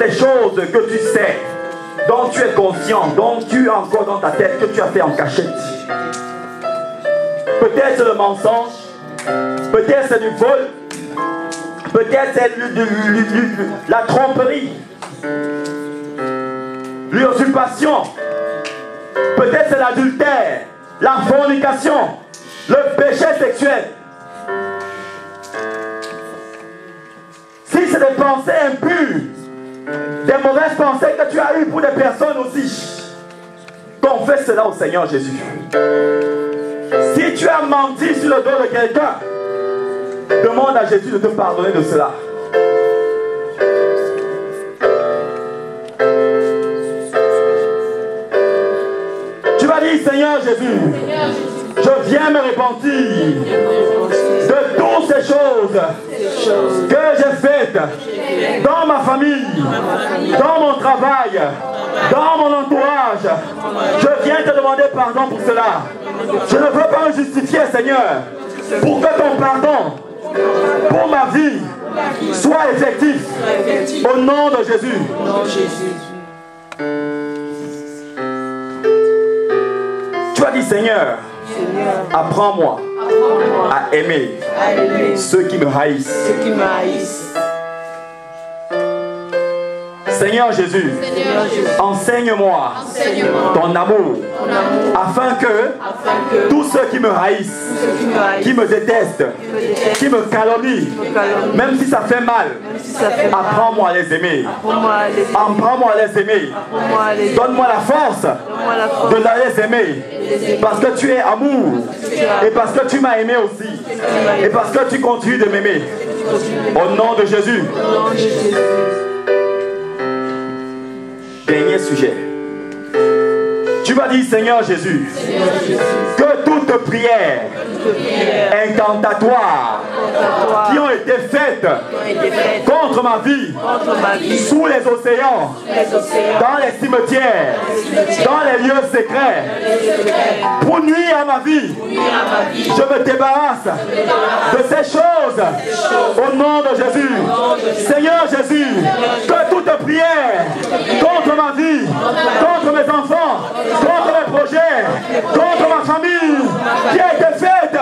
des choses que tu sais, dont tu es conscient, dont tu as encore dans ta tête, que tu as fait en cachette. Peut-être c'est le mensonge, peut-être c'est du vol, peut-être c'est la tromperie, l'usurpation, peut-être c'est l'adultère, la fornication, le péché sexuel. Si c'est des pensées impures, des mauvaises pensées que tu as eues pour des personnes aussi, confesse cela au Seigneur Jésus. Si tu as menti sur le dos de quelqu'un, demande à Jésus de te pardonner de cela. Tu vas dire, Seigneur Jésus, je viens me repentir de toutes ces choses que j'ai faites dans ma famille, dans mon travail, dans mon entourage. Je viens te demander pardon pour cela. Je ne veux pas me justifier, Seigneur, pour que ton pardon pour ma vie soit effectif. Au nom de Jésus. Tu as dit, Seigneur, apprends-moi à aimer ceux qui me haïssent. Seigneur Jésus, enseigne-moi ton amour, afin que tous ceux qui me haïssent, qui me détestent, qui me calomnient, même si ça fait mal, apprends-moi à les aimer. Apprends-moi à les aimer. Donne-moi la force de les aimer, parce que tu es amour, et parce que tu m'as aimé aussi, et parce que tu continues de m'aimer. Au nom de Jésus. Dernier sujet. Tu vas dire, Seigneur Jésus, que toute prière incantatoire qui ont été faites contre ma vie, sous les océans, dans les cimetières, dans les lieux secrets, pour nuire à ma vie, je me débarrasse de ces choses au nom de Jésus. Seigneur Jésus, que toute prière contre ma vie, contre mes enfants, contre mes projets, contre ma famille, qui a été faite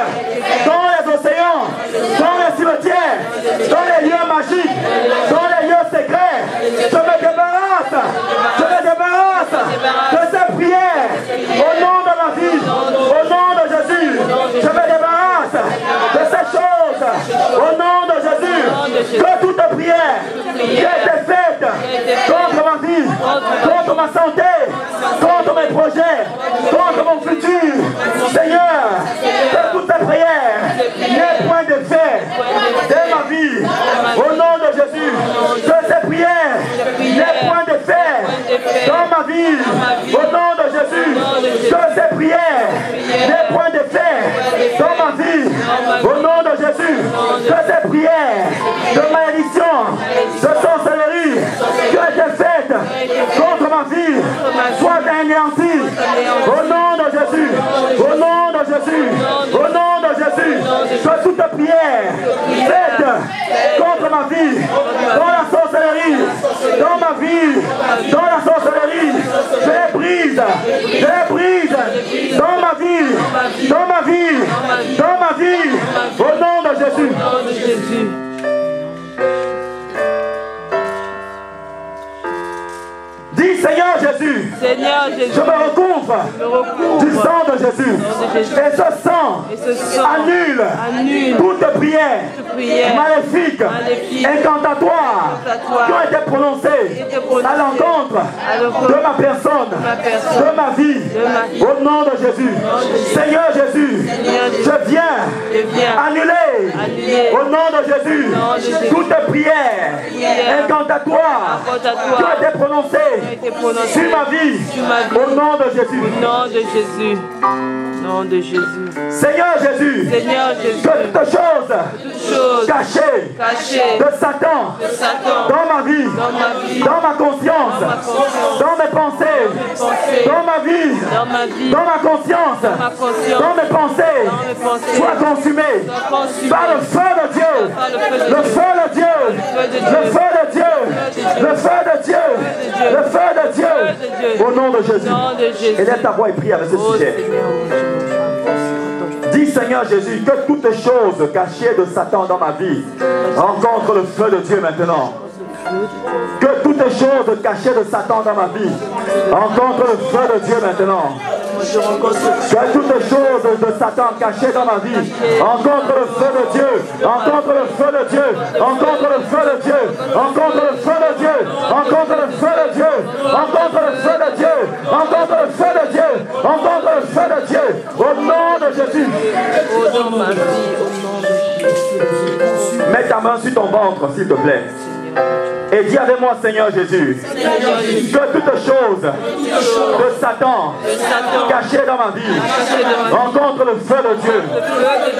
dans les océans, dans les cimetières, dans les lieux magiques, dans les lieux secrets, je me débarrasse de ces prières au nom de ma vie, au nom de Jésus. Je me débarrasse de ces choses au nom de Jésus. Que toute prière qui a été faite contre ma vie, contre ma santé, contre mes projets, contre mon futur, Seigneur, que toutes ces prières n'aient point d'effet dans ma vie, au nom de Jésus. Que ces prières n'aient point d'effet dans ma vie, au nom de Jésus. Que ces prières n'aient point d'effet dans ma vie, au nom de Jésus. Que ces prières de malédiction, de sorcellerie qui ont été faites contre ma vie soient anéanties au nom de Jésus, au nom de Jésus, au nom de Jésus. Que toute prière faite contre ma vie, dans la sorcellerie, dans ma vie, dans la sorcellerie, je les brise dans ma vie, dans ma vie, dans ma vie, au nom de Jésus. Dis, Seigneur Jésus, je me recouvre du sang de Jésus. Et ce sang annule toute prière maléfique, incantatoire, qui ont été prononcées à l'encontre de ma personne, de ma vie, au nom de Jésus. Seigneur Jésus, je viens annuler au nom de Jésus toute prière incantatoire qui ont été prononcées sur ma vie, au nom de Jésus. Au nom de Jésus. Nom de Jésus. Seigneur Jésus, que toute chose cachée de Satan dans ma vie, dans ma conscience, dans mes pensées, dans ma vie, dans ma conscience, dans mes pensées, soit consumée par le feu de Dieu, le feu de Dieu, le feu de Dieu, le feu de Dieu. Au nom de Jésus. Élève ta voix et prie avec ce sujet. Dis Seigneur Jésus, que toutes choses cachées de Satan dans ma vie rencontrent le feu de Dieu maintenant. Que toutes choses cachées de Satan dans ma vie rencontrent le feu de Dieu maintenant. Que toutes choses de Satan cachées dans ma vie rencontrent le feu de Dieu. Rencontre le feu de Dieu. Rencontre le feu de Dieu. Rencontre le feu de Dieu. Rencontre le feu de Dieu. Rencontre le feu de Dieu. Rencontre le feu de Dieu. Rencontre le feu de Dieu. Au nom de Jésus. Mets ta main sur ton ventre, s'il te plaît. Et dis avec moi, Seigneur Jésus, que toutes choses de Satan cachées dans ma vie rencontrent le feu de Dieu.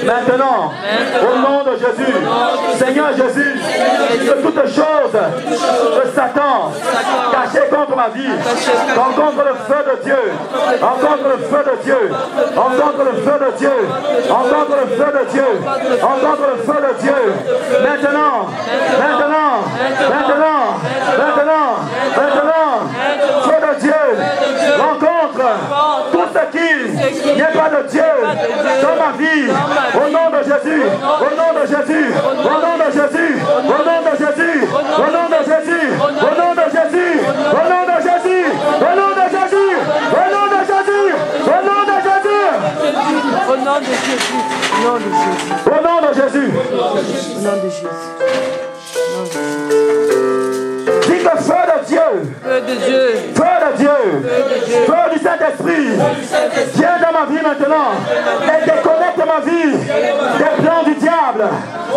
Maintenant, au nom de Jésus, Seigneur Jésus, que toutes choses de Satan cachées contre ma vie rencontrent le feu de Dieu. Rencontre le feu de Dieu. Rencontre le feu de Dieu. Rencontre le feu de Dieu. Rencontre le feu de Dieu. Maintenant, feu de Dieu, rencontre tout ce qui n'est pas de Dieu dans ma vie, au nom de Jésus, au nom de Jésus, au nom de Jésus, au nom de Jésus, au nom de Jésus, au nom de Jésus, au nom de Jésus, au nom de Jésus, au nom de Jésus, au nom de Jésus, au nom de Jésus, au nom de Jésus, au nom de Jésus. Dis que feu de Dieu, Feu de Dieu, feu de Dieu, feu du Saint-Esprit, viens dans ma vie maintenant et déconnecte ma vie des plans du diable.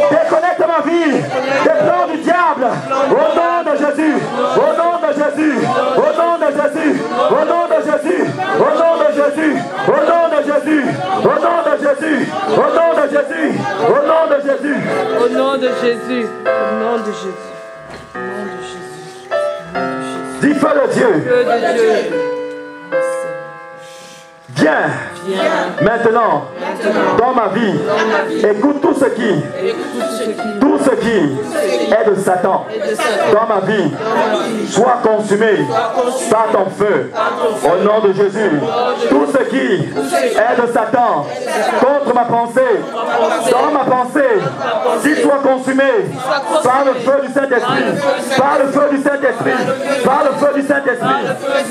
Déconnecte ma vie des plans du diable. Au nom de Jésus, au nom de Jésus, au nom de Jésus, au nom de Jésus, au nom de Jésus, au nom de Jésus, au nom de Jésus, au nom de Jésus, au nom de Jésus, au nom de Jésus, au nom de Jésus. Dis feu de Dieu. Feu de Dieu. Viens maintenant dans ma vie. Écoute tout ce qui est de Satan dans ma vie soit consumé par ton feu. Au nom de Jésus. Tout ce qui est de Satan contre ma pensée, dans ma pensée, qu'il soit consumé par le feu du Saint-Esprit, par le feu du Saint-Esprit, par le feu du Saint-Esprit,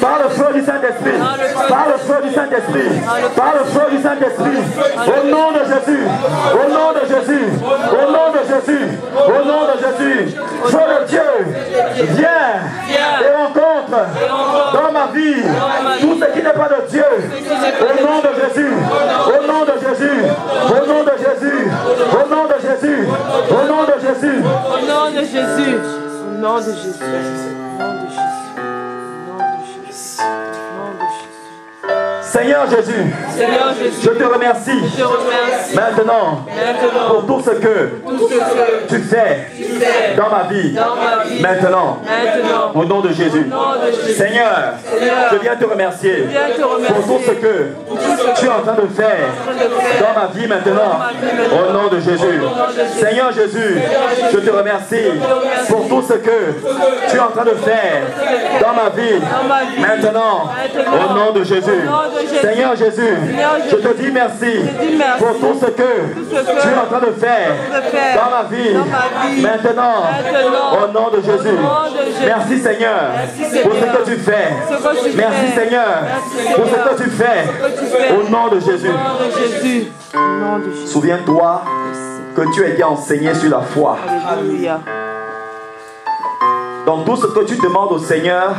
par le feu du Saint-Esprit, par le feu du Saint-Esprit, par le feu du Saint-Esprit, au nom de Jésus, au nom de Jésus, au nom de Jésus, au nom de Jésus, feu de Dieu, viens et rencontre dans ma vie tout ce qui n'est pas de Dieu, au nom de Jésus, au nom de Jésus, au nom de Jésus, au nom de Jésus, au nom de Jésus, au nom de Jésus, au nom de Jésus, au nom de Jésus, au nom de Jésus. Seigneur Jésus, je te remercie maintenant pour tout ce que tu fais dans ma vie. Maintenant, au nom de Jésus. Seigneur, je viens te remercier pour tout ce que tu es en train de faire dans ma vie maintenant. Au nom de Jésus. Seigneur Jésus, je te remercie pour tout ce que tu es en train de faire dans ma vie maintenant. Au nom de Jésus. Seigneur Jésus, je te dis merci pour tout ce que tu es en train de faire dans ma vie maintenant, au nom de Jésus. Merci Seigneur pour ce que tu fais. Merci Seigneur pour ce que tu fais au nom de Jésus. Souviens-toi que tu as été enseigné sur la foi. Donc tout ce que tu demandes au Seigneur,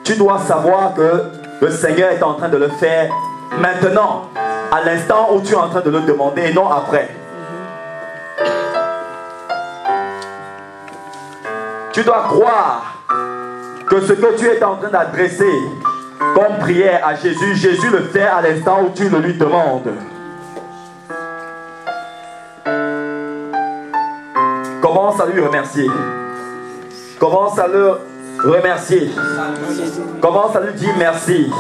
tu dois savoir que le Seigneur est en train de le faire maintenant, à l'instant où tu es en train de le demander et non après. Tu dois croire que ce que tu es en train d'adresser comme prière à Jésus, Jésus le fait à l'instant où tu le lui demandes. Commence à lui remercier. Commence à le remercier. Commence à lui dire merci.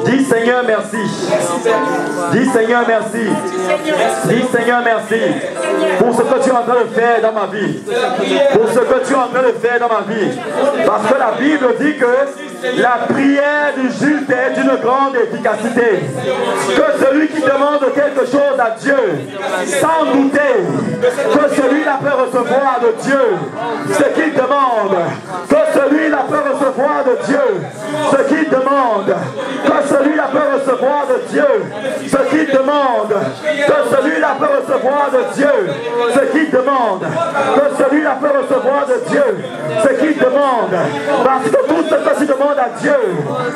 Dis Seigneur merci. Dis Seigneur merci. Dis Seigneur merci pour ce que tu es en train de faire dans ma vie. Pour ce que tu es en train de faire dans ma vie. Parce que la Bible dit que La prière du juste est d'une grande efficacité. Que celui qui demande quelque chose à Dieu, sans douter, que celui-là peut recevoir de Dieu ce qu'il demande. Que celui-là peut recevoir de Dieu ce qu'il demande. Que celui-là peut recevoir de Dieu ce qu'il demande. Que celui-là peut recevoir de Dieu ce qu'il demande. Que celui-là peut recevoir de Dieu ce qu'il demande. Parce que tout ce que tu demandes à Dieu,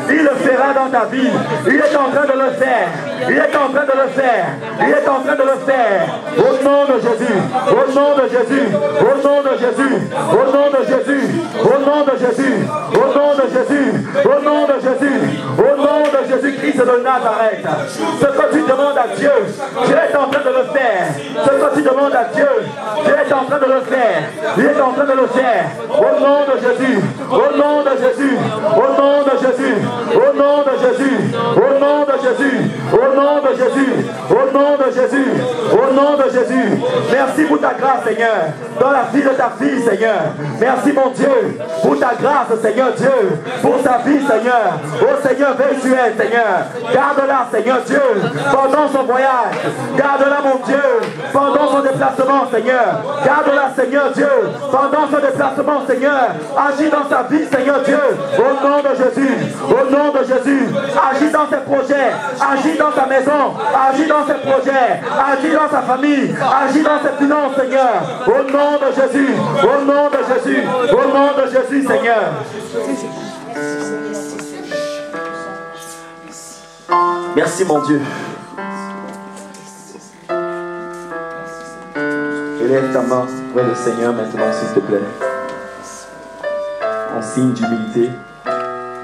il le fera dans ta vie. Il est en train de le faire. Il est en train de le faire. Il est en train de le faire. Au nom de Jésus. Au nom de Jésus. Au nom de Jésus. Au nom de Jésus. Au nom de Jésus. Au nom de Jésus. Au nom de Jésus. Au nom de Jésus-Christ de Nazareth. Ce que tu demandes à Dieu, Dieu est en train de le faire. Ce que tu demandes à Dieu, Dieu est en train de le faire. Il est en train de le faire. Au nom de Jésus. Au nom de Jésus. Au nom de Jésus. Au nom de Jésus. Au nom de Jésus. Au nom de Jésus. Au nom de Jésus. Au nom de Jésus. Merci pour ta grâce, Seigneur. Dans la vie de ta fille, Seigneur. Merci, mon Dieu, pour ta grâce, Seigneur Dieu. Pour sa vie, Seigneur. Oh Seigneur, veille sur elle, Seigneur. Garde-la, Seigneur Dieu, pendant son voyage. Garde-la, mon Dieu, pendant son déplacement, Seigneur. Garde-la, Seigneur Dieu, pendant son déplacement, Seigneur. Agis dans sa vie, Seigneur Dieu. Au nom de Jésus. Au nom de Jésus. Agis dans ses projets. Agis dans sa maison. Agis dans ses projets. Agis dans sa famille. Agis dans ses finances, Seigneur. Au nom de Jésus. Au nom de Jésus. Au nom de Jésus, Seigneur. Merci, mon Dieu. Élève ta main vers le Seigneur maintenant, s'il te plaît. En signe d'humilité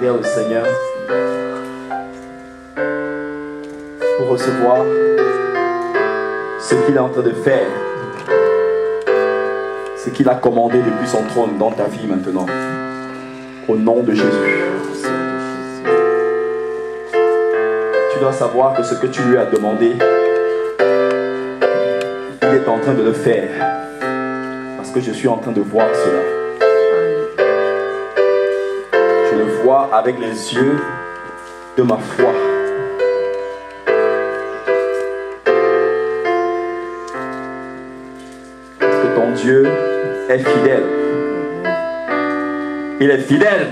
vers le Seigneur. Pour recevoir ce qu'il est en train de faire. Ce qu'il a commandé depuis son trône dans ta vie maintenant. Au nom de Jésus. Tu dois savoir que ce que tu lui as demandé, il est en train de le faire. Parce que je suis en train de voir cela. Je le vois avec les yeux de ma foi. Parce que ton Dieu est fidèle. Il est fidèle.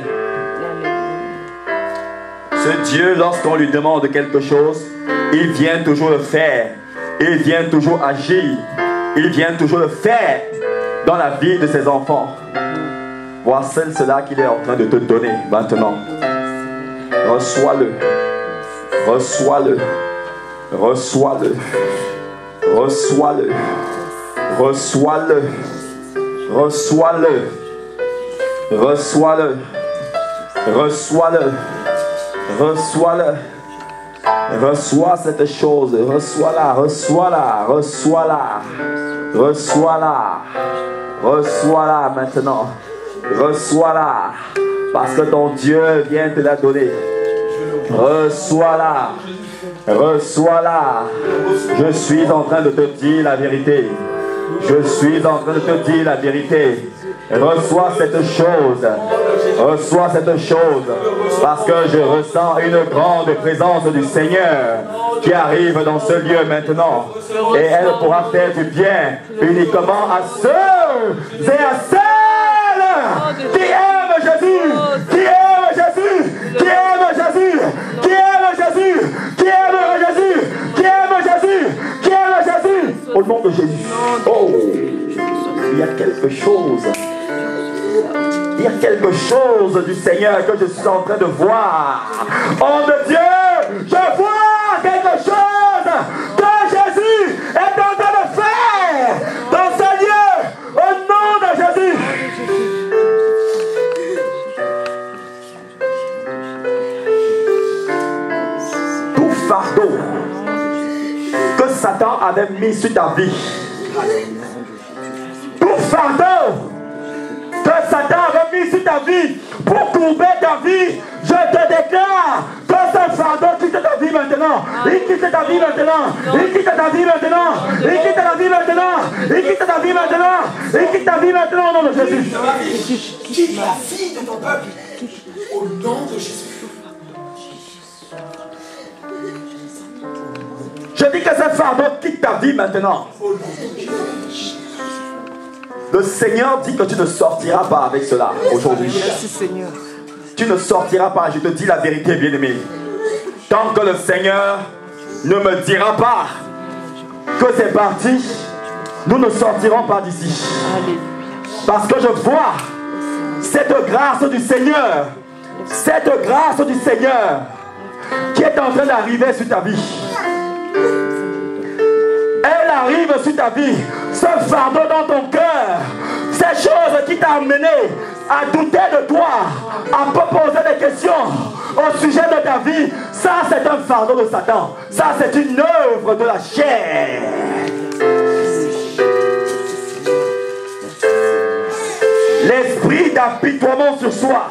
Ce Dieu, lorsqu'on lui demande quelque chose, il vient toujours le faire. Il vient toujours agir. Il vient toujours le faire dans la vie de ses enfants. Voici cela qu'il est en train de te donner maintenant. Reçois-le. Reçois-le. Reçois-le. Reçois-le. Reçois-le. Reçois-le. Reçois-le. Reçois-le. Reçois-le. Reçois cette chose. Reçois-la. Reçois-la. Reçois-la. Reçois-la. Reçois-la maintenant. Reçois-la. Parce que ton Dieu vient te la donner. Reçois-la. Reçois-la. Je suis en train de te dire la vérité. Je suis en train de te dire la vérité. Reçois cette chose. Reçois cette chose. Parce que je ressens une grande présence du Seigneur qui arrive dans ce lieu maintenant. Et elle pourra faire du bien uniquement à ceux et à celles qui aiment Jésus. Qui aiment Jésus. Qui aiment Jésus. Qui aiment Jésus. Qui aiment Jésus. Qui aiment Jésus. Qui aiment Jésus. Au nom de Jésus. Oh, il y a quelque chose. Il y a quelque chose du Seigneur que je suis en train de voir. Oh de Dieu, je vois quelque chose que Jésus est en train de faire dans ce lieu. Au nom de Jésus. Tout fardeau que Satan avait mis sur ta vie. Tout fardeau que Satan avait mis sur ta vie pour courber ta vie, je te déclare que ce fardeau quitte ta vie maintenant. Il quitte ta vie maintenant. Il quitte ta vie maintenant. Il quitte ta vie maintenant. Il quitte ta vie maintenant. Il quitte ta vie maintenant au nom de Jésus. Quitte la vie de ton peuple. Au nom de Jésus. Je dis que ce fardeau quitte ta vie maintenant. Le Seigneur dit que tu ne sortiras pas avec cela aujourd'hui. Merci Seigneur. Tu ne sortiras pas, je te dis la vérité, bien-aimé. Tant que le Seigneur ne me dira pas que c'est parti, nous ne sortirons pas d'ici. Parce que je vois cette grâce du Seigneur, qui est en train d'arriver sur ta vie. Elle arrive sur ta vie, ce fardeau dans ton cœur, ces choses qui t'ont amené à douter de toi, à te poser des questions au sujet de ta vie. Ça, c'est un fardeau de Satan. Ça, c'est une œuvre de la chair. L'esprit d'apitoiement sur soi.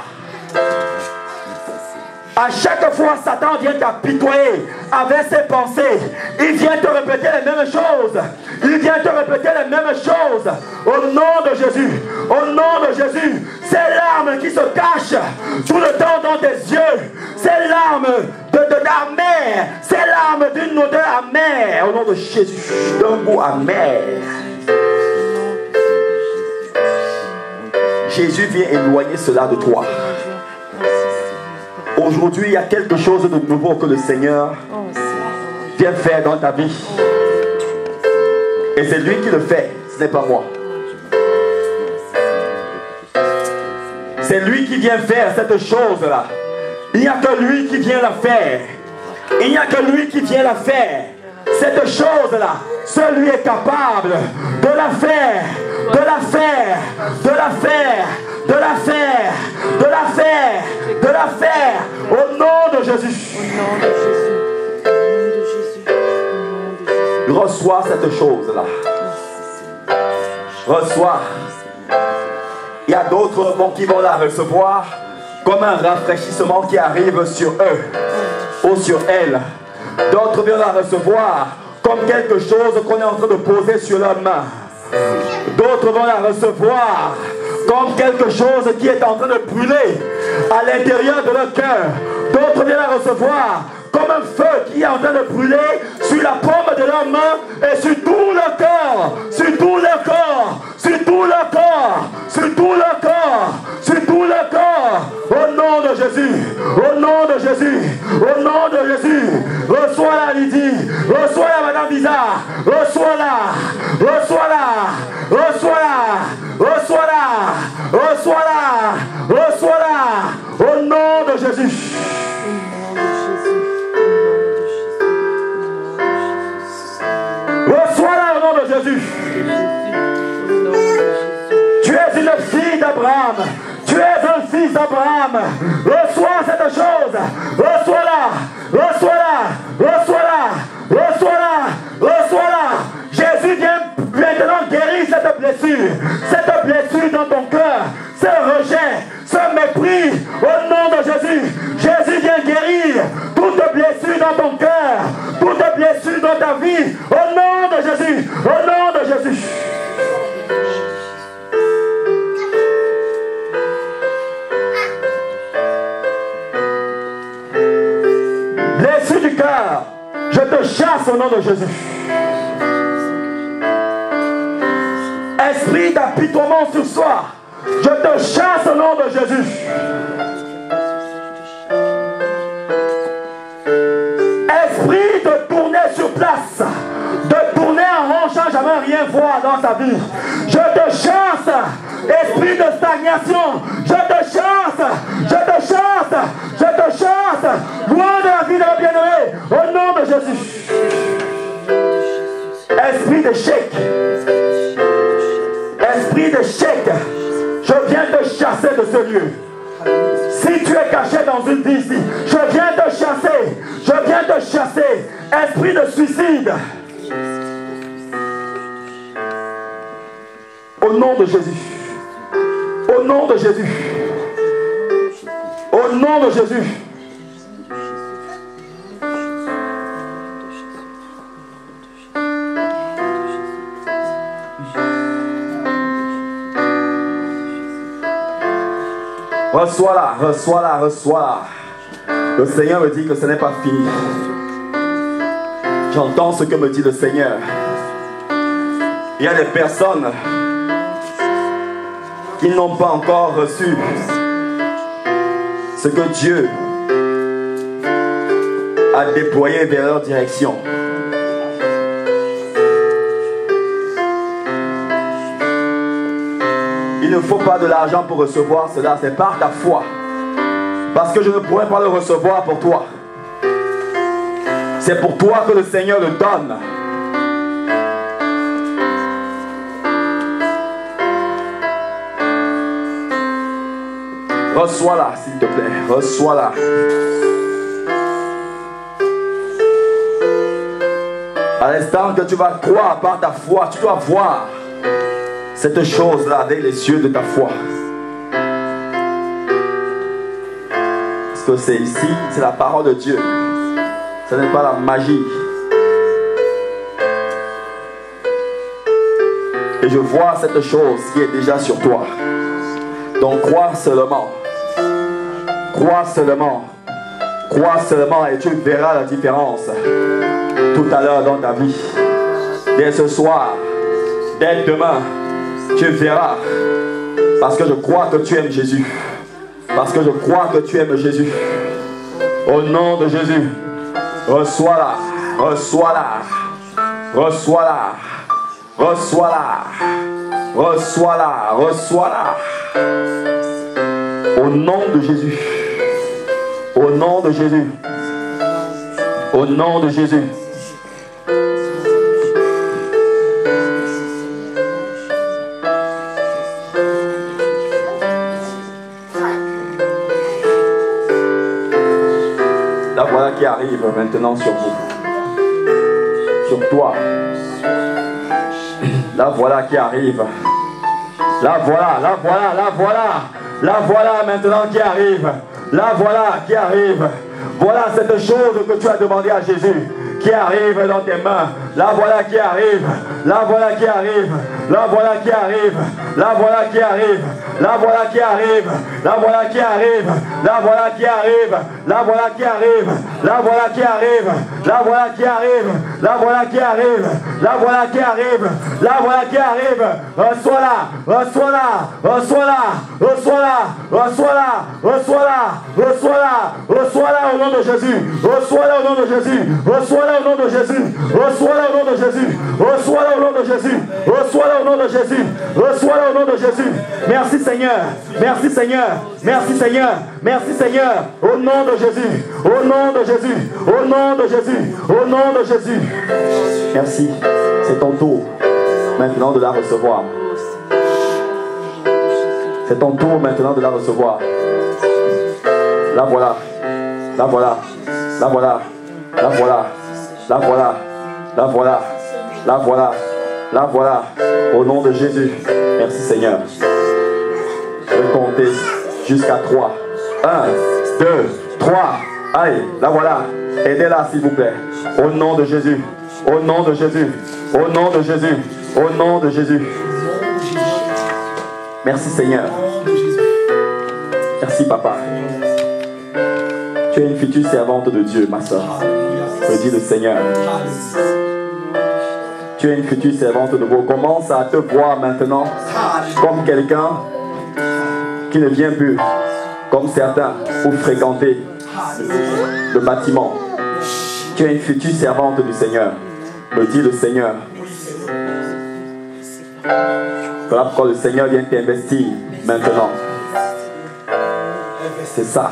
À chaque fois, Satan vient t'apitoyer avec ses pensées. Il vient te répéter les mêmes choses. Il vient te répéter les mêmes choses. Au nom de Jésus. Au nom de Jésus. Ces larmes qui se cachent tout le temps dans tes yeux. Ces larmes d'amère. Ces larmes d'une odeur amère. Au nom de Jésus. D'un goût amer. Jésus vient éloigner cela de toi. Aujourd'hui, il y a quelque chose de nouveau que le Seigneur vient faire dans ta vie. Et c'est lui qui le fait, ce n'est pas moi. C'est lui qui vient faire cette chose-là. Il n'y a que lui qui vient la faire. Il n'y a que lui qui vient la faire. Cette chose-là, celui est capable de la faire, de la faire, de la faire, de la faire, de la faire, de la faire, au nom de Jésus. Reçois cette chose-là. Reçois. Il y a d'autres qui vont la recevoir comme un rafraîchissement qui arrive sur eux ou sur elles. D'autres vont la recevoir comme quelque chose qu'on est en train de poser sur leurs mains. D'autres vont la recevoir comme quelque chose qui est en train de brûler à l'intérieur de leur cœur. D'autres viennent la recevoir comme un feu qui est en train de brûler sur la paume de leurs mains et sur tout leur corps, sur tout leur corps, sur tout leur corps, sur tout leur corps, sur tout leur corps. Au nom de Jésus, au nom de Jésus, au nom de Jésus, reçois-la Lydie, reçois-la Madame Bizarre, reçois-la, reçois-la, reçois-la, reçois-la, reçois-la, reçois-la, au nom de Jésus. Reçois-la au nom de Jésus. Tu es une fille d'Abraham. Tu es un fils d'Abraham. Reçois cette chose. Reçois-la. Reçois-la. Reçois-la. Reçois-la. Reçois-la. Jésus vient maintenant guérir cette blessure. Cette blessure dans ton cœur. Ce rejet. Ce mépris. Au nom de Jésus. Jésus vient guérir toute blessure dans ton cœur. Toute blessure dans ta vie. Au nom de Jésus. Au nom de Jésus. Blessure du cœur, je te chasse au nom de Jésus. Esprit d'apitoiement sur soi, je te chasse au nom de Jésus. Esprit de tourner sur place, de tourner en rond sans jamais rien voir dans ta vie. Je te chasse, esprit de stagnation, je te chasse, je te chasse, je te chasse, loin de la vie de la bien-aimée, au nom de Jésus. Esprit d'échec, esprit d'échec, je viens te chasser de ce lieu. Si tu es caché dans une vie ici, je viens te chasser, je viens te chasser, esprit de suicide. Au nom de Jésus. Au nom de Jésus. Au nom de Jésus. Reçois-la, reçois-la, reçois-la. Le Seigneur me dit que ce n'est pas fini. J'entends ce que me dit le Seigneur. Il y a des personnes qui n'ont pas encore reçu ce que Dieu a déployé vers leur direction. Il ne faut pas de l'argent pour recevoir cela, c'est par ta foi. Parce que je ne pourrais pas le recevoir pour toi. C'est pour toi que le Seigneur le donne. Reçois-la, s'il te plaît. Reçois-la. À l'instant que tu vas croire par ta foi, tu dois voir cette chose-là avec les yeux de ta foi. Parce que c'est ici, c'est la parole de Dieu. Ce n'est pas la magie. Et je vois cette chose qui est déjà sur toi. Donc crois seulement. Crois seulement. Crois seulement et tu verras la différence tout à l'heure dans ta vie. Dès ce soir, dès demain, tu verras. Parce que je crois que tu aimes Jésus. Parce que je crois que tu aimes Jésus. Au nom de Jésus, reçois-la, reçois-la, reçois-la, reçois-la, reçois-la, reçois-la. Au nom de Jésus. Au nom de Jésus. Au nom de Jésus. La voilà qui arrive maintenant sur vous. Sur toi. La voilà qui arrive. La voilà, la voilà, la voilà. La voilà maintenant qui arrive. La voilà qui arrive. Voilà cette chose que tu as demandé à Jésus qui arrive dans tes mains. La voilà qui arrive. La voilà qui arrive. La voilà qui arrive. La voilà qui arrive. La voilà qui arrive. La voilà qui arrive. La voilà qui arrive. La voilà qui arrive. La voilà qui arrive. La voilà qui arrive. La voilà qui arrive. La voilà qui arrive. La voilà qui arrive. Reçois-la. Reçois-la. Reçois-la. Reçois-la. Reçois-la. Reçois-la. Reçois-la. Reçois-la au nom de Jésus. Reçois-la au nom de Jésus. Reçois-la au nom de Jésus. Reçois-la au nom de Jésus. Reçois-la au nom de Jésus. Reçois-la au nom de Jésus. Reçois-la au nom de Jésus. Merci Seigneur. Merci Seigneur. Merci Seigneur. Merci Seigneur. Au nom de Jésus. Au nom de Jésus. Au nom de Jésus. Au nom de Jésus. Merci. C'est ton tour maintenant de la recevoir. C'est ton tour maintenant de la recevoir. La voilà. La voilà. La voilà. La voilà. La voilà. La voilà. La voilà. La voilà. Au nom de Jésus. Merci Seigneur. Je vais compter jusqu'à 3. 1, 2, 3. Allez, la voilà. Aidez-la s'il vous plaît. Au nom de Jésus. Au nom de Jésus. Au nom de Jésus. Au nom de Jésus. Merci Seigneur. Merci Papa. Tu es une future servante de Dieu, ma soeur. Me dit le Seigneur. Tu es une future servante de Dieu. Commence à te voir maintenant comme quelqu'un qui ne vient plus, comme certains, pour fréquenter le bâtiment. Tu es une future servante du Seigneur. Me dit le Seigneur. Voilà pourquoi le Seigneur vient t'investir maintenant. C'est ça.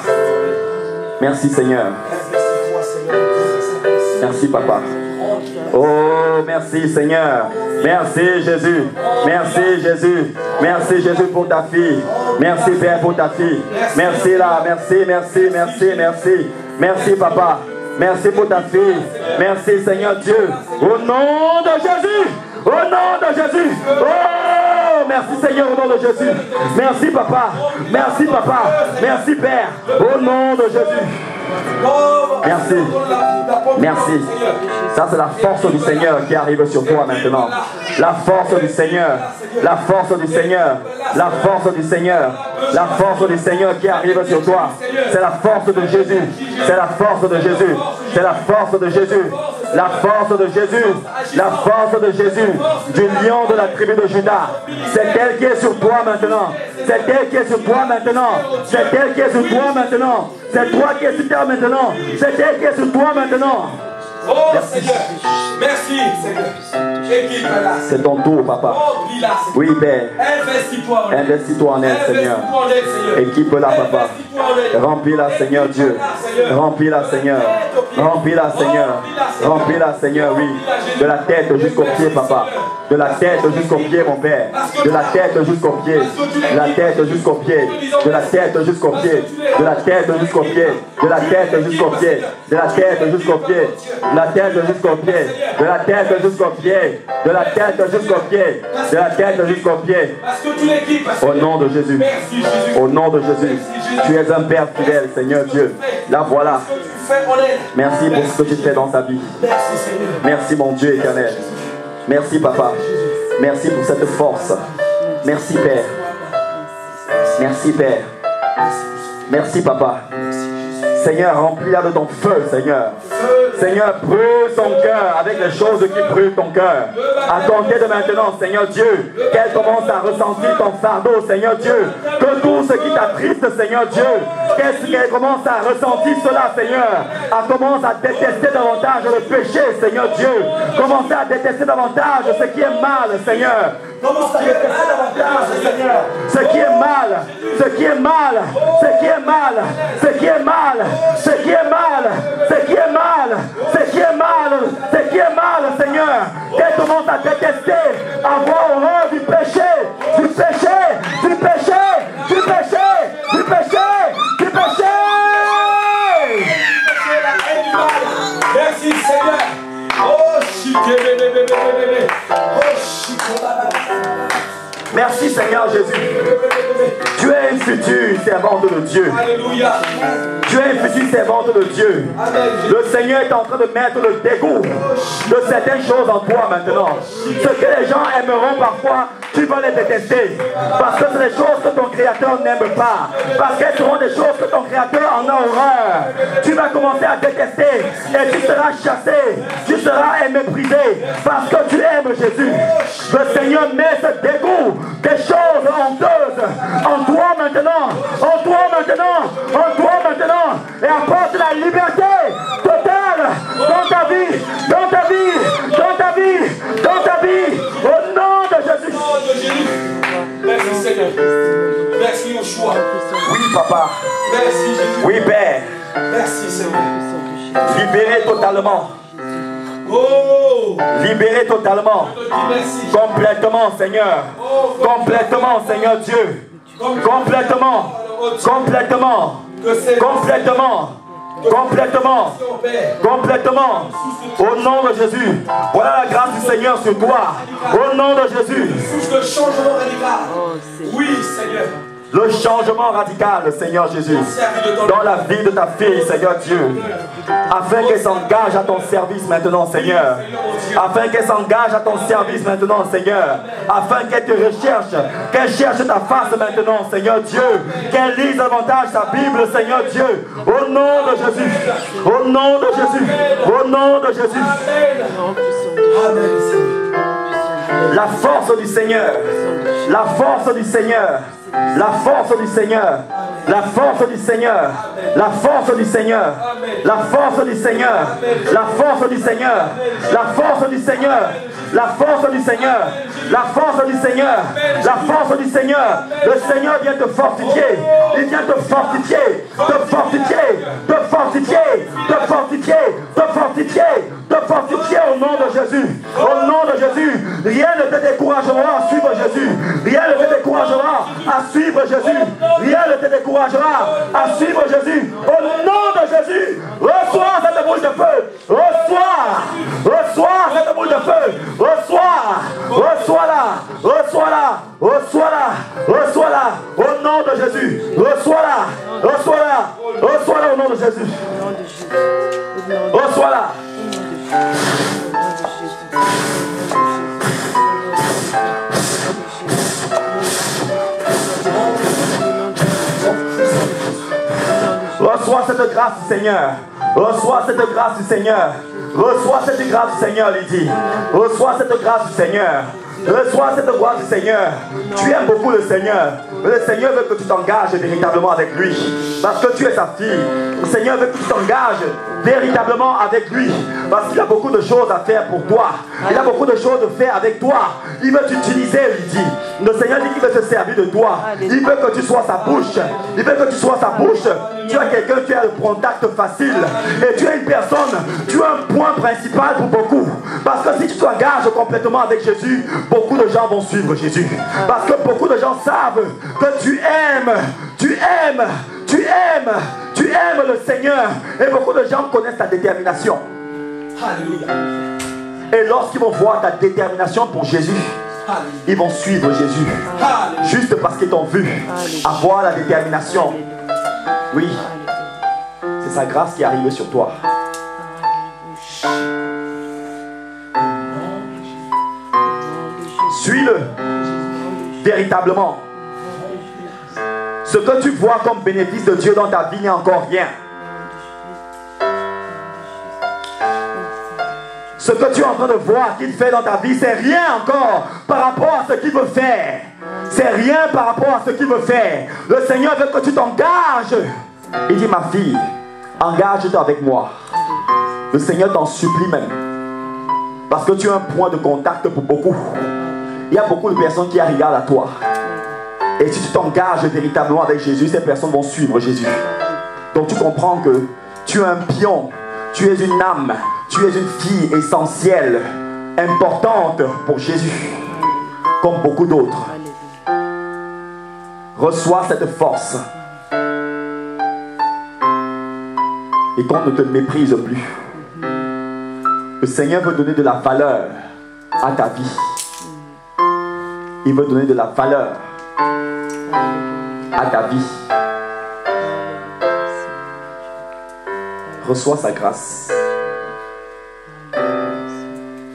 Merci Seigneur. Merci Papa. Oh, merci Seigneur. Merci Jésus. Merci Jésus. Merci Jésus pour ta fille. Merci Père pour ta fille. Merci là. Merci, merci, merci, merci. Merci Papa. Merci pour ta fille. Merci Seigneur Dieu. Au nom de Jésus. Au nom de Jésus. Oh, merci Seigneur au nom de Jésus. Merci Papa. Merci Papa. Merci Père. Au nom de Jésus. Merci. Merci. Ça, c'est la force du Seigneur qui arrive sur toi maintenant. La force du Seigneur. La force du Seigneur. La force du Seigneur. La force du Seigneur qui arrive sur toi. C'est la force de Jésus. C'est la force de Jésus. C'est la force de Jésus. La force de Jésus. La force de Jésus. Du lion de la tribu de Juda. C'est elle qui est sur toi maintenant. C'est elle qui est sur toi maintenant. C'est elle qui est sur toi maintenant. C'est toi qui es sur terre maintenant. C'est elle qui est sur toi maintenant. Oh Seigneur, merci Seigneur. C'est ton tour, papa. Oui, Père. Investis-toi en elle, Seigneur. Équipe-la, papa. Remplis-la, Seigneur Dieu. Remplis-la, Seigneur. Remplis-la, Seigneur. Remplis-la, Seigneur, oui. De la tête jusqu'aux pieds, papa. De la tête jusqu'aux pieds, mon Père. De la tête jusqu'aux pieds. De la tête jusqu'aux pieds. De la tête jusqu'aux pieds. De la tête jusqu'aux pieds. De la tête jusqu'aux pieds. De la tête jusqu'aux pieds. De la tête jusqu'aux pieds. De la tête jusqu'aux pieds. De la tête jusqu'aux pieds. De la tête jusqu'aux pieds. Au nom de Jésus. Au nom de Jésus. Tu es un Père fidèle, Seigneur Dieu. Là, voilà. Merci pour ce que tu fais dans ta vie. Merci, mon Dieu éternel. Merci, papa. Merci pour cette force. Merci, Père. Merci, Père. Merci, papa. Seigneur, remplis-la de ton feu, Seigneur. Seigneur, brûle son cœur avec les choses qui brûlent ton cœur. À compter de maintenant, Seigneur Dieu, qu'elle commence à ressentir ton fardeau, Seigneur Dieu. Que tout ce qui t'attriste, Seigneur Dieu, qu'elle commence à ressentir cela, Seigneur. Elle commence à détester davantage le péché, Seigneur Dieu. Commence à détester davantage ce qui est mal, Seigneur. Commence à détester davantage, Seigneur. Ce qui est mal, ce qui est mal, ce qui est mal, ce qui est mal, ce qui est mal, ce qui est mal, ce qui est mal, ce qui est mal, Seigneur. Qu'elle commence à détester, avoir horreur du péché, du péché, du péché, du péché, du péché, du péché. Merci Seigneur. Oh, merci Seigneur Jésus. Tu es une future servante de Dieu. Alléluia. Tu es une future servante de Dieu. Le Seigneur est en train de mettre le dégoût de certaines choses en toi maintenant. Ce que les gens aimeront parfois, tu vas les détester. Parce que c'est des choses que ton Créateur n'aime pas. Parce qu'elles seront des choses que ton Créateur en a horreur. Tu vas commencer à détester et tu seras chassé. Tu seras méprisé parce que tu aimes Jésus. Le Seigneur met ce dégoût des choses honteuses en toi maintenant. En toi maintenant. En toi maintenant. Et apporte la liberté totale dans ta vie. Dans ta vie. Dans ta vie. Dans ta vie. Au nom de Jésus. Merci Seigneur. Merci Yoshua. Oui, papa. Merci Jésus. Oui, Père. Merci Seigneur. Libéré totalement. Oh. Libéré totalement. Merci. Complètement, Seigneur. Complètement, Seigneur Dieu. Complètement. Complètement. Complètement. Complètement. Complètement. Au nom de Jésus. Voilà la grâce du Seigneur sur toi. Au nom de Jésus. Le changement radical. Oui, Seigneur. Le changement radical, Seigneur Jésus, dans la vie de ta fille, Seigneur Dieu, afin qu'elle s'engage à ton service maintenant, Seigneur, afin qu'elle s'engage à ton service maintenant, Seigneur, afin qu'elle te recherche, qu'elle cherche ta face maintenant, Seigneur Dieu, qu'elle lise davantage ta Bible, Seigneur Dieu, au nom de Jésus, au nom de Jésus, au nom de Jésus. La force du Seigneur, la force du Seigneur. La force du Seigneur, la force du Seigneur, la force du Seigneur, la force du Seigneur, la force du Seigneur, la force du Seigneur, la force du Seigneur, la force du Seigneur, la force du Seigneur. Le Seigneur vient te fortifier, il vient te fortifier, te fortifier, te fortifier, te fortifier, te fortifier, te fortifier au nom de Jésus. Au nom de Jésus, rien ne te découragera à suivre Jésus, rien ne te découragera à suivre Jésus. Rien ne te découragera à suivre Jésus. Au nom de Jésus, reçois cette boule de feu. Reçois cette boule de feu. Reçois-la. Au nom de Jésus. Reçois-la au nom de Jésus. Reçois-la. Reçois cette grâce du Seigneur. Reçois cette grâce du Seigneur. Reçois cette grâce du Seigneur, Lydie. Reçois cette grâce du Seigneur. Reçois cette grâce du Seigneur. Tu aimes beaucoup le Seigneur. Le Seigneur veut que tu t'engages véritablement avec lui. Parce que tu es sa fille. Le Seigneur veut que tu t'engages véritablement avec lui. Parce qu'il a beaucoup de choses à faire pour toi. Il a beaucoup de choses à faire avec toi. Il veut t'utiliser, Lydie. Le Seigneur dit qu'il veut se servir de toi. Il veut que tu sois sa bouche. Il veut que tu sois sa bouche. Tu as quelqu'un qui a le contact facile. Et tu es une personne. Tu as un point principal pour beaucoup. Parce que si tu t'engages complètement avec Jésus, beaucoup de gens vont suivre Jésus. Parce que beaucoup de gens savent que tu aimes le Seigneur. Et beaucoup de gens connaissent ta détermination. Alléluia. Et lorsqu'ils vont voir ta détermination pour Jésus, ils vont suivre Jésus. Juste parce qu'ils t'ont vu avoir la détermination. Oui, c'est sa grâce qui arrive sur toi. Suis-le véritablement. Ce que tu vois comme bénéfice de Dieu dans ta vie n'est encore rien. Ce que tu es en train de voir qu'il fait dans ta vie, c'est rien encore par rapport à ce qu'il veut faire. C'est rien par rapport à ce qu'il veut faire. Le Seigneur veut que tu t'engages. Il dit, ma fille, engage-toi avec moi. Le Seigneur t'en supplie même. Parce que tu as un point de contact pour beaucoup. Il y a beaucoup de personnes qui regardent à toi. Et si tu t'engages véritablement avec Jésus, ces personnes vont suivre Jésus. Donc tu comprends que tu es un pion, tu es une âme, tu es une fille essentielle, importante pour Jésus, comme beaucoup d'autres. Reçois cette force. Et qu'on ne te méprise plus. Le Seigneur veut donner de la valeur à ta vie. Il veut donner de la valeur à ta vie. Reçois sa grâce.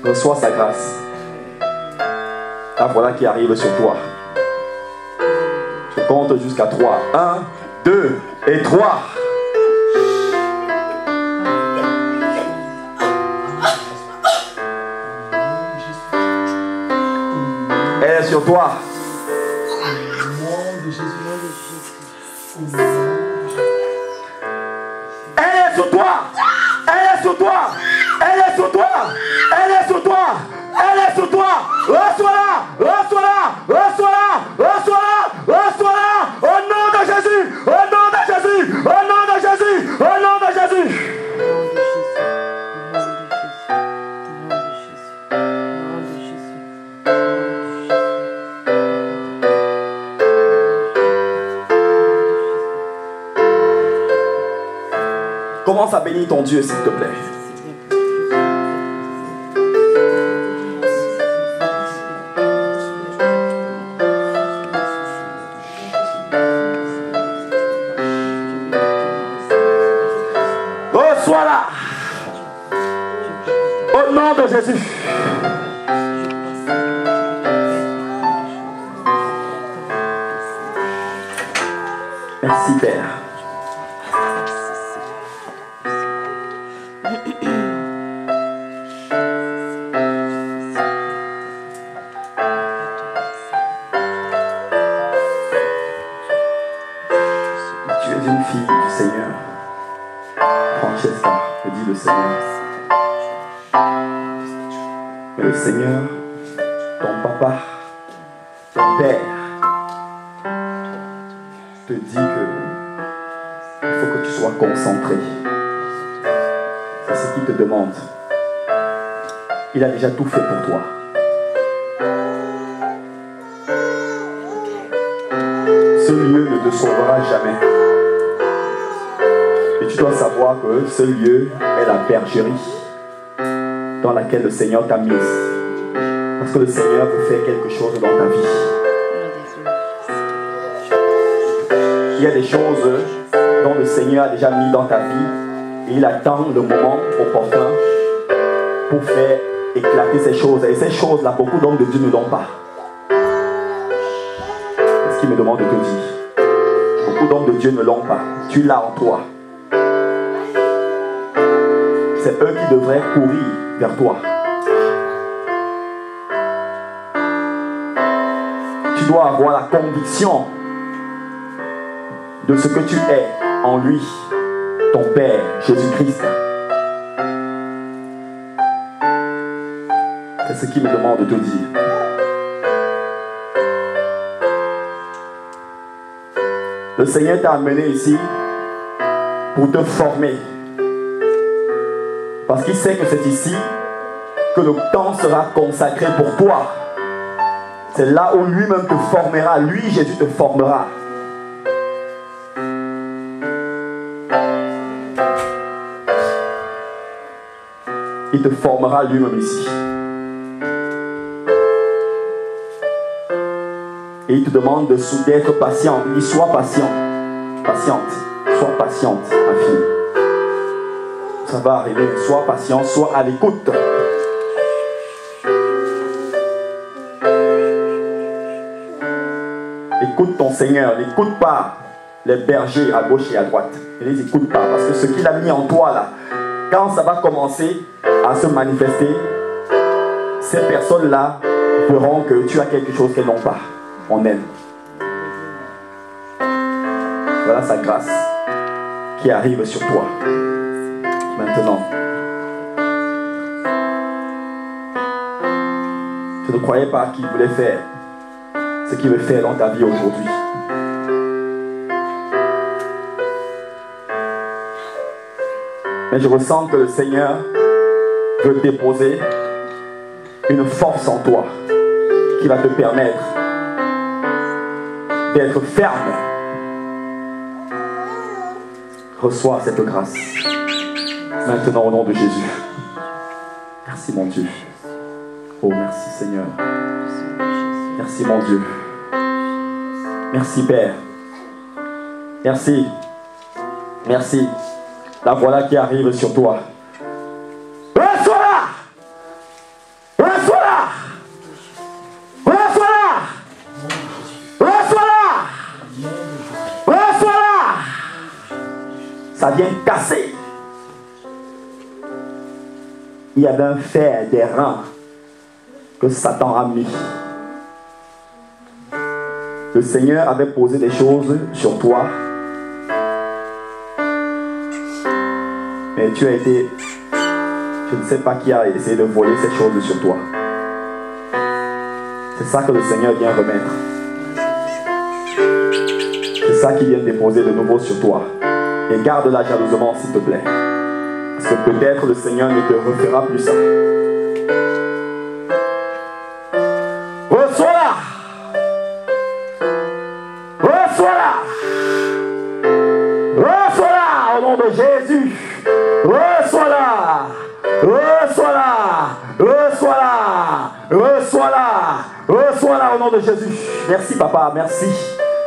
Reçois sa grâce. La voilà qui arrive sur toi. Je compte jusqu'à 3. 1, 2 et 3. Elle est sur toi. Elle est sur toi. Elle est sur toi. Elle est sur toi. Elle est sur toi. Elle est sur toi. Reçois-la. Reçois-la. Reçois-la. Reçois-la. Reçois-la. Au nom de Jésus. Au nom de Jésus. Au nom de Jésus. Au nom de Jésus. Commence à bénir ton Dieu, s'il te plaît. Reçois-la. Au nom de Jésus. Merci, Père. Le Seigneur, ton papa, ton père, te dit que il faut que tu sois concentré. C'est ce qu'il te demande. Il a déjà tout fait pour toi. Ce lieu ne te sauvera jamais. Et tu dois savoir que ce lieu est la bergerie dans laquelle le Seigneur t'a mise. Parce que le Seigneur veut faire quelque chose dans ta vie. Il y a des choses dont le Seigneur a déjà mis dans ta vie et il attend le moment opportun pour faire éclater ces choses. Et ces choses-là, beaucoup d'hommes de Dieu ne l'ont pas. C'est ce qu'il me demande de te dire. Beaucoup d'hommes de Dieu ne l'ont pas. Tu l'as en toi. C'est eux qui devraient courir vers toi. Tu dois avoir la conviction de ce que tu es en lui, ton Père, Jésus-Christ. C'est ce qu'il me demande de te dire. Le Seigneur t'a amené ici pour te former. Parce qu'il sait que c'est ici que le temps sera consacré pour toi. C'est là où lui-même te formera. Lui, Jésus, te formera. Il te formera lui-même ici. Et il te demande d'être patient. Il dit, sois patient. Patiente. Sois patiente, ma fille. Ça va arriver. Sois patient, sois à l'écoute. Écoute ton Seigneur. N'écoute pas les bergers à gauche et à droite. Ne les écoute pas. Parce que ce qu'il a mis en toi là, quand ça va commencer à se manifester, ces personnes-là verront que tu as quelque chose qu'elles n'ont pas en elles. Voilà sa grâce qui arrive sur toi. Maintenant, je ne croyais pas qu'il voulait faire ce qu'il veut faire dans ta vie aujourd'hui. Mais je ressens que le Seigneur veut déposer une force en toi qui va te permettre d'être ferme. Reçois cette grâce. Maintenant au nom de Jésus. Merci mon Dieu. Oh merci Seigneur. Merci mon Dieu. Merci Père. Merci. Merci. La voilà qui arrive sur toi. Reçois-la! Reçois-la! Reçois-la! Reçois-la! Reçois-la! Ça vient casser. Il y avait un fer des reins que Satan a mis. Le Seigneur avait posé des choses sur toi. Mais tu as été, je ne sais pas qui a essayé de voler ces choses sur toi. C'est ça que le Seigneur vient remettre. C'est ça qu'il vient déposer de nouveau sur toi. Et garde-la jalousement s'il te plaît. Parce que peut-être le Seigneur ne te refera plus ça. Reçois-la! Reçois-la! Reçois-la au nom de Jésus! Reçois-la! Reçois-la! Reçois-la! Reçois-la! Reçois-la au nom de Jésus! Merci papa, merci.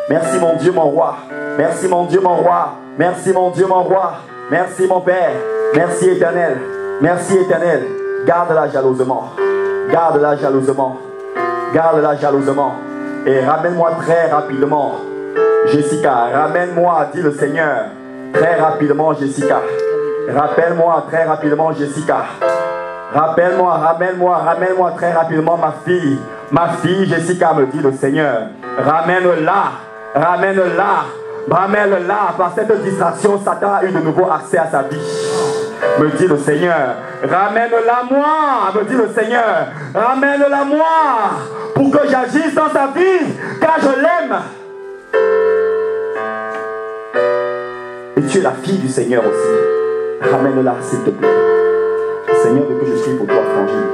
Merci mon Dieu, mon roi. Merci mon Dieu, mon roi. Merci mon Dieu, mon roi. Merci mon Père. Merci éternel. Merci éternel. Garde-la jalousement. Garde-la jalousement. Garde-la jalousement. Et ramène-moi très rapidement, Jessica. Ramène-moi, dit le Seigneur. Très rapidement, Jessica. Rappelle-moi très rapidement, Jessica. Rappelle-moi, ramène-moi très rapidement ma fille. Ma fille, Jessica, me dit le Seigneur. Ramène-la. Ramène-la. Ramène-la. Par cette distraction, Satan a eu de nouveau accès à sa vie. Me dit le Seigneur. Ramène-la moi, me dit le Seigneur. Ramène-la moi. Pour que j'agisse dans sa vie. Car je l'aime. Et tu es la fille du Seigneur aussi. Ramène-la s'il te plaît. Seigneur, que je prie pour toi, frangine.